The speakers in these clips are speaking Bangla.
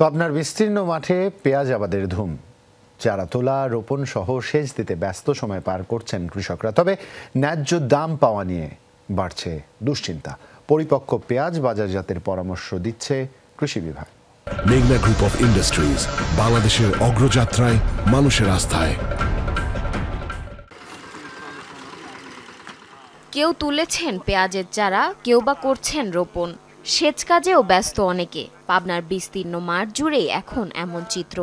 পাবনার বিস্তীর্ণ মাঠে পেঁয়াজ আবাদের ধুম। চারা তোলা, রোপণ সহ সেচ দিতে ব্যস্ত সময় পার করছেন কৃষকরা। তবে ন্যায্য দাম পাওয়া নিয়ে বাড়ছে দুশ্চিন্তা। পরিপক্ক পেঁয়াজ বাজারজাতের পরামর্শ দিচ্ছে কৃষি বিভাগ। মেঘনা গ্রুপ অফ ইন্ডাস্ট্রিজ, বাংলাদেশের অগ্রযাত্রায়, মানুষের আস্থায়। কেউ তুলেছেন পেঁয়াজের চারা, কেউ বা করছেন রোপণ। সেচ কাজেও ব্যস্ত অনেকে। পাবনার বিস্তীর্ণ মাঠ জুড়ে এখন এমন চিত্র।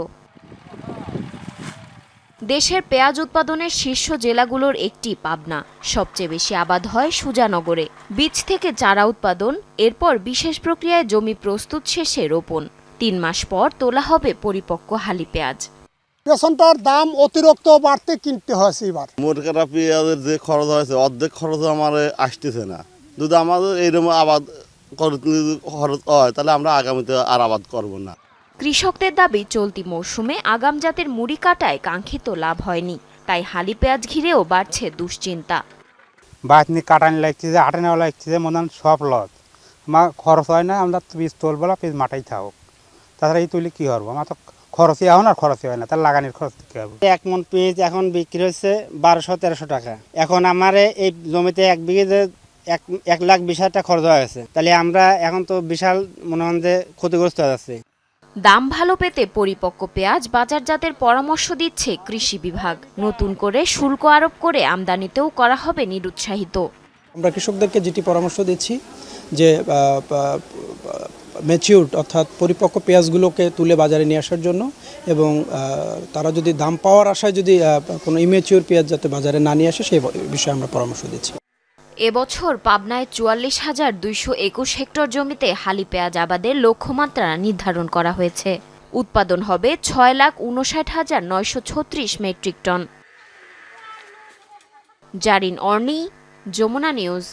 দেশের পেঁয়াজ উৎপাদনের শীর্ষ জেলাগুলোর একটি পাবনা। সবচেয়ে বেশি আবাদ হয় সুজানগরে। বীজ থেকে চারা উৎপাদন, এরপর বিশেষ প্রক্রিয়ায় জমি প্রস্তুত, শেষে রোপণ। ৩ মাস পর তোলা হবে পরিপক্ক হালি পেঁয়াজ। পেঁয়াজটার দাম অতিরিক্ত বাড়তে কিনতে হয়েছে এবার। মোটকাটা পেঁয়াজের যে খরচ হয়েছে, অর্ধেক খরচ আমার আসতেছে না। যদি আমাদের এইরকম আবাদ খরচ হয়, তাহলে আমরা আগামীতে আর আবাদ করব না। কৃষকদের দাবি, চলতি মৌসুমে আগাম জাতের মুড়ি কাটায় কাঙ্ক্ষিত লাভ হয়নি। তাই হালি পেঁয়াজ ঘিরেও বাড়ছে দুশ্চিন্তা। বাতনি কাটানি লাগছে, আটে নেওয়া লাগছে, মনে হয় সব লস। আমার খরচ হয় না, আমরা বীজ তুলবো না, বীজ মাটাই থাকুক। তাছাড়া এই তুলি কী করবো? আমার তো খরচই এখন আর খরচই হয় না, তার লাগানির খরচ কী হবে? 1 মণ পেঁয়াজ এখন বিক্রি হচ্ছে 1200-1300 টাকা। এখন আমার এই জমিতে 1 বিঘে 1,20,000 টাকা খরচ হয়ে গেছে। তাহলে আমরা এখন তো বিশাল মনে হয় যে ক্ষতিগ্রস্ত হয়ে যাচ্ছে। দাম ভালো পেতে পরিপক্ক পেঁয়াজ বাজারজাতের পরামর্শ দিচ্ছে কৃষি বিভাগ। নতুন করে শুল্ক আরোপ করে আমদানিতেও করা হবে নিরুৎসাহিত। আমরা কৃষকদেরকে যেটি পরামর্শ দিচ্ছি যে ম্যাচিউরড অর্থাৎ পরিপক্ক পেঁয়াজগুলোকে তুলে বাজারে নিয়ে আসার জন্য, এবং তারা যদি দাম পাওয়ার আশায় যদি কোনো ইমেচিউর পেঁয়াজ যাতে বাজারে না নিয়ে আসে, সেই বিষয়ে আমরা পরামর্শ দিচ্ছি। এবছর পাবনায় 44,221 হেক্টর জমিতে হালি পেঁয়াজ আবাদের লক্ষ্যমাত্রা নির্ধারণ করা হয়েছে। উৎপাদন হবে 6,59,936 metric ton. Zarin অর্নি, Jamuna news.